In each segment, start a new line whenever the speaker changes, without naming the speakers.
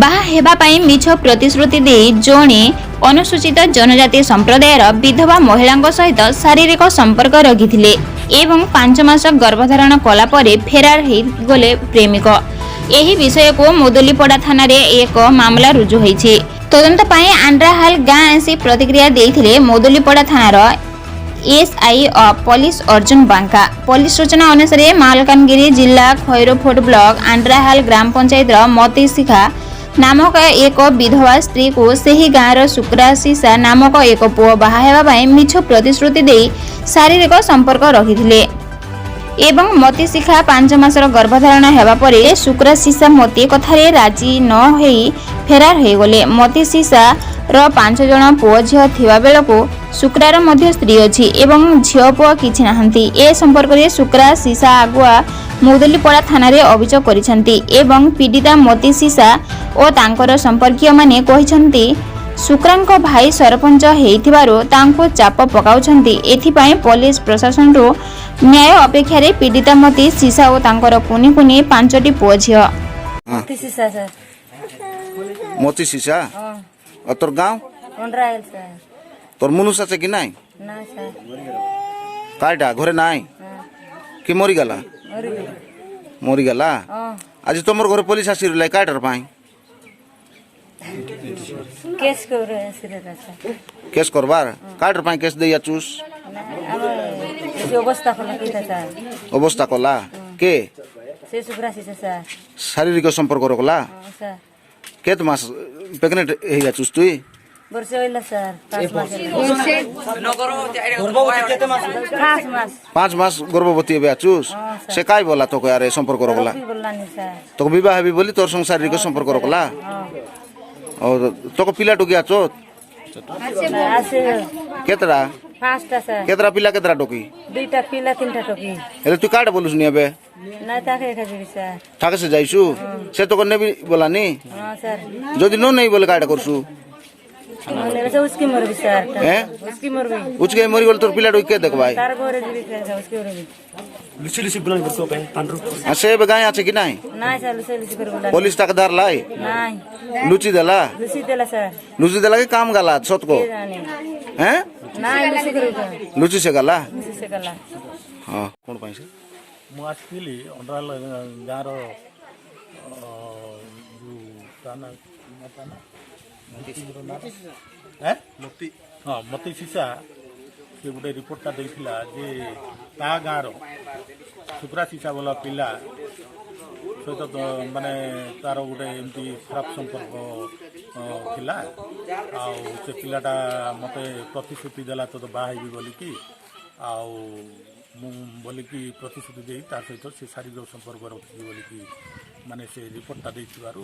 बाहा हेबा पाई मिछ प्रतिश्रुति दे जणे अनुसूचित जनजाति संप्रदायर विधवा महिला सहित शारीरिक संपर्क रखिथिले एवं 5 मास गर्भधारण कला परे फेरार हे गले प्रेमिक। एही विषय को मोदलीपड़ा थाना रे एक मामला रुजु होईछि। तदंत पाई आंड्राहाल गाँ आसी प्रतिक्रिया देइथिले मोदलीपड़ा थानार SI police Arjun Banka. Police सूचना अनुसार मालकानगिरी जिला खैरोफोट ब्लॉक आंड्राहाल ग्राम पंचायत मती शिखा नामक एक विधवा स्त्री को सही गाँवर शुक्राशीषा नामक एक पुओ बाहा हेबा पाई मिछ प्रतिश्रुति दे शारीरिक संपर्क रखिथिले एवं मती शिखा 5 मासर गर्भधारण हेबा परे शुक्राशीषा मती कथारे राजी न होई फेरार हो गले। मती शिशा रो 5 जण पुओ झियो थिबा बेलको शुक्रार मध्य स्त्री अछि एवं झियो पुओ किछि नाहंती। ए संपर्क रे शुक्राशीषा आगुआ मोदलीपड़ा थाना रे अभियोग करिसंती एवं पीड़िता मती शिशा और तांकर संपर्कीय माने कहिसंती शुक्रांक भाई सरपंच हेइथिबारो तांको चाप पकाउछंती। एथिपाई पुलिस प्रशासन रो न्याय अपेक्षा रे पीड़िता मती शिशा और तांकर कुनी कुनी 5टी पुओ झियो।
मती शिशा सर।
मती शिशा और तोर गांव
अंड्राहाल सर।
तोर मनुष्य আছে কি নাই?
ना सर।
কাইটা ঘরে নাই? কি মরি গলা? মরি গলা? আজি তোমার ঘরে পুলিশ আসি রলাই কাইটার পাই?
केस करे सिरे सर।
केस करबार? কাইটার পাই কেস দেইয়া চুস?
जो अवस्था कला किता सर।
অবস্থা কলা কে?
से शुक्राशीषा सर।
শারীরিক সম্পর্ক রকলা?
सर।
কেত মাস প্রেগনেন্ট হইয়া চুস তুই?
वर्ष होइला सर 5 मास।
5 मास गर्भवती হবে আচুস? সে কাই বলা তোকে আরে সম্পর্ক রকলা?
बोलला नहीं सर।
তোকে বিবাহ হবি বলি তোর সঙ্গে শারীরিক সম্পর্ক রকলা? और তোকে পিলাটু গিয়া চোত?
आसे
কেতরা?
5टा सर।
কেতরা পিলা কেতরা টকি?
2टा पिला 3टा टोकी।
এলে তুই কাটা বলুস নি হবে?
ना ताके खाजी सर।
থাকে সে যাইছু সে তোকে নেবি বলানি?
हां सर।
যদি নো নেই বলে কাটা করছু?
बोले से उसकी मर भी सर।
हैं?
उसकी मर भी।
উচকে মরি গেল তোর পিলাটু কে দেখবাই?
तार गोरे जी सर उसकी मर भी।
लुची लुची बुलान करतो पे पांडरू
আর সে গায়ে আছে কি নাই?
ना सर लुसी कर बोला।
পুলিশ টাকা ধার লাই?
नहीं।
লুচি দেলা?
लुसी देला सर।
লুচি দেলা কি কাম গালা সতকো?
के जाने।
হ্যাঁ?
ना लुसी कर बोला।
লুচি সে গালা?
लुसी से गला।
হ্যাঁ কোন পাইছে?
ମୁଁ ଆସିଥିଲି ଅଣ୍ଡରାଲ ଗାଁର ମତି ହଁ ମତି ଶିଶା ସେ ଗୋଟେ ରିପୋର୍ଟଟା ଦେଇଥିଲା ଯେ ତା ଗାଁର ଶୁକ୍ରା ଶିଶା ଭଲ ପିଲା ସହିତ ମାନେ ତାର ଗୋଟେ ଏମିତି ଖରାପ ସମ୍ପର୍କ ଥିଲା ଆଉ ସେ ପିଲାଟା ମୋତେ ପ୍ରତିଶ୍ରୁତି ଦେଲା ତୋତେ ବାହା ହେବି ବୋଲିକି ଆଉ ମୁଁ ବୋଲିକି ପ୍ରତିଶ୍ରୁତି ଦେଇ ତା ସହିତ ସେ ଶାରୀରିକ ସମ୍ପର୍କ ରଖିବି ବୋଲିକି ମାନେ ସେ ରିପୋର୍ଟଟା ଦେଇଥିବାରୁ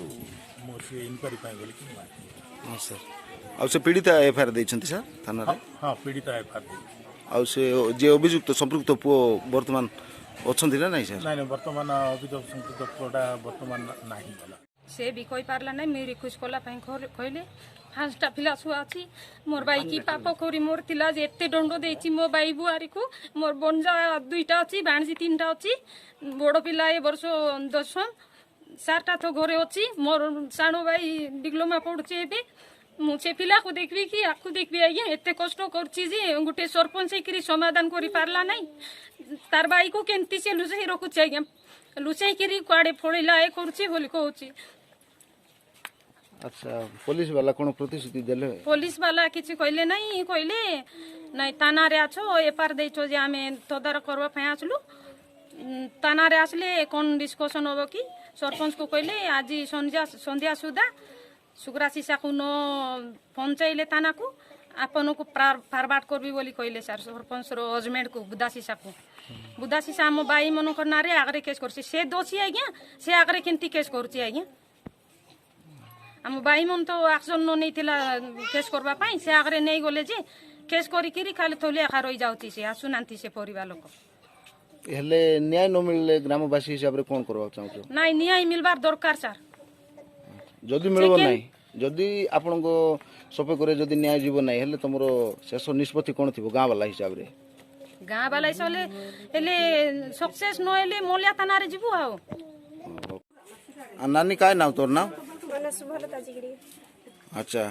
ମୁଁ ସେ ଇନକ୍ୱାରି ପାଇଁ ବୋଲିକି ମୁଁ ଆସିଥିଲି।
ହଁ ସାର୍ ଆଉ ସେ ପୀଡ଼ିତା ଏଫଆଇଆର ଦେଇଛନ୍ତି ସାର୍ ଥାନାରେ?
ହଁ ପୀଡ଼ିତା ଏଫଆଇଆର ଦେଇଛି।
ଆଉ ସେ ଯେ ଅଭିଯୁକ୍ତ ସମ୍ପୃକ୍ତ ପୁଅ ବର୍ତ୍ତମାନ ଅଛନ୍ତି ନା ନାହିଁ ସାର୍?
ନାଇଁ ବର୍ତ୍ତମାନ ଅଭିଯୋଗ ସମ୍ପୃକ୍ତ ପୁଅଟା ବର୍ତ୍ତମାନ ନାହିଁ ଗଲା।
से भी कही पारला नहीं मेरी खुश कला कहले 5टा पिला छुआ अच्छी मोर बाई की पाप करी मोर तिला जे एते दंड देछि मो बाई बुआरी को मोर बंजा 2टा अच्छी भाणजी 3टा अच्छी बड़ पिला ए वर्ष 10 4टा तो घरे अच्छी मोर सानो बाई डिप्लोमा पढ़ुचे एबे मु से पिला को देखबी कि आकु देखबी आज्ञा एते कष्ट करछि जे गुटे सरपंच करी समाधान करी पारला नहीं तार बाई को केंती से लुचई रखुछि आज्ञा लुचई करी कुआडे फोड़िला ए करछि बोली कहउछि।
अच्छा पुलिस वाला कौन प्रतिश्रुति देले?
पुलिस वाला किसी कहले नहीं कहले नहीं थाना रे आछो एपार देछो जे आमे तदारक करबा पय आछलु थाना रे आसले कोन डिस्कशन होबो कि सरपंच को कहले आज संध्या सुधा शुक्राशीषा को न पहुंचाइले थाना को आपन को फरवर्ड करबी बोली कहले सर सरपंच रो हजमेंट को बुदाशीषा को बुदाशीषा हम बाई मन करना रे आगरे केस करछि से दोषी आज्ञा से आगरे केंती केस करछि आज्ञा आम बाई मन तो एक्शन नहीं थिला केस करबा पाई से आगरे नहीं गले जे केस करी किरी खाली थोले एका रही जाउती से आसुनांती से परिवार लोक
हेले न्याय न मिलले ग्रामवासी हिसाब रे कोन करबा चाहतो?
नहीं न्याय मिलबार दरकार सर
जदी मिलबो नाही जदी आपन को सपे करे जदी न्याय जीव नाही हेले तमरो शेष निष्पत्ति कोन थिबो गां वाला हिसाब रे?
गां वाला हिसाब हेले सक्सेस न हेले मोलिया थाना रे जीवो आओ।
नानी काय नाव तोर नाव?
ସୁଭଲତା ଜିଗିଡ଼ି
ଆଚ୍ଛା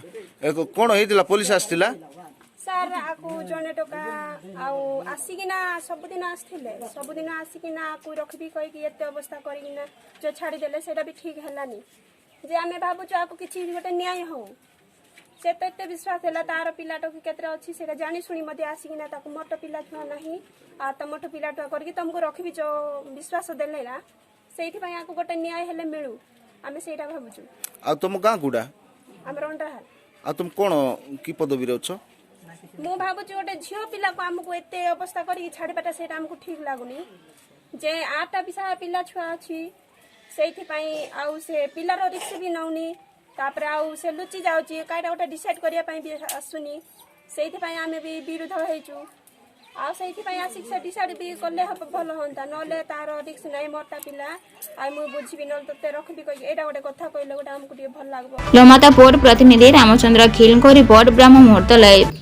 କ'ଣ ହେଇଥିଲା ପୋଲିସ ଆସିଥିଲା
ସାର୍ ଆକୁ ଜଣେ ଟୋକା ଆଉ ଆସିକିନା ସବୁଦିନ ଆସିଥିଲେ ସବୁଦିନ ଆସିକିନା ଆକୁ ରଖିବି କହିକି ଏତେ ଅବସ୍ଥା କରିକିନା ଯେଉଁ ଛାଡ଼ିଦେଲେ ସେଇଟା ବି ଠିକ୍ ହେଲାନି ଯେ ଆମେ ଭାବୁଛୁ ଆକୁ କିଛି ଗୋଟେ ନ୍ୟାୟ ହଉ ସେ ତ ଏତେ ବିଶ୍ୱାସ ହେଲା ତାର ପିଲାଟାକୁ କେତେ ଅଛି ସେଇଟା ଜାଣି ଶୁଣି ମଧ୍ୟ ଆସିକିନା ତାକୁ ମୋଟ ପିଲା ଛୁଆ ନାହିଁ ଆଉ ତ ମୋଟ ପିଲା ଛୁଆ କରିକି ତମକୁ ରଖିବି ଯେଉଁ ବିଶ୍ୱାସ ଦେଲେ ନା ସେଇଥିପାଇଁ ଆକୁ ଗୋଟେ ନ୍ୟାୟ ହେଲେ ମିଳୁ ଆମେ ସେଇଟା ଭାବୁଛୁ
ଆଉ ତମ ଗାଁ କୋଉଟା
ଆମର ଅଣ୍ଡାହାଲ
ଆଉ ତମ କ'ଣ କି ପଦବୀରେ ଅଛ
ମୁଁ ଭାବୁଛି ଗୋଟେ ଝିଅ ପିଲାକୁ ଆମକୁ ଏତେ ଅବସ୍ଥା କରିକି ଛାଡ଼ିବାଟା ସେଇଟା ଆମକୁ ଠିକ୍ ଲାଗୁନି ଯେ 8ଟା ବି ପିଲା ଛୁଆ ଅଛି ସେଇଥିପାଇଁ ଆଉ ସେ ପିଲାର ରିକ୍ସ ବି ନେଉନି ତାପରେ ଆଉ ସେ ଲୁଚି ଯାଉଛି କାଇଟା ଗୋଟେ ଡିସାଇଡ୍ କରିବା ପାଇଁ ବି ଆସୁନି ସେଇଥିପାଇଁ ଆମେ ବି ବିରୁଦ୍ଧ ହେଇଛୁ ଆଉ ସେଇଥିପାଇଁ ଆସିକି ସେ ଡିସାଇଡ୍ ବି କଲେ ଭଲ ହୁଅନ୍ତା ନହେଲେ ତାର ରିକ୍ସ ନାହିଁ ମୋରଟା ପିଲା ଆଉ ମୁଁ ବୁଝିବି ନହେଲେ ତୋତେ ରଖିବି କହିକି ଏଇଟା ଗୋଟେ କଥା କହିଲେ ଗୋଟେ ଆମକୁ ଟିକେ ଭଲ ଲାଗିବ
ଲମାତା ପୋର୍ଟ ପ୍ରତିନିଧି ରାମଚନ୍ଦ୍ର ଖିଲଙ୍କ ରିପୋର୍ଟ ବ୍ରହ୍ମ ମୁହୂର୍ତ୍ତ ଲାଇଭ୍।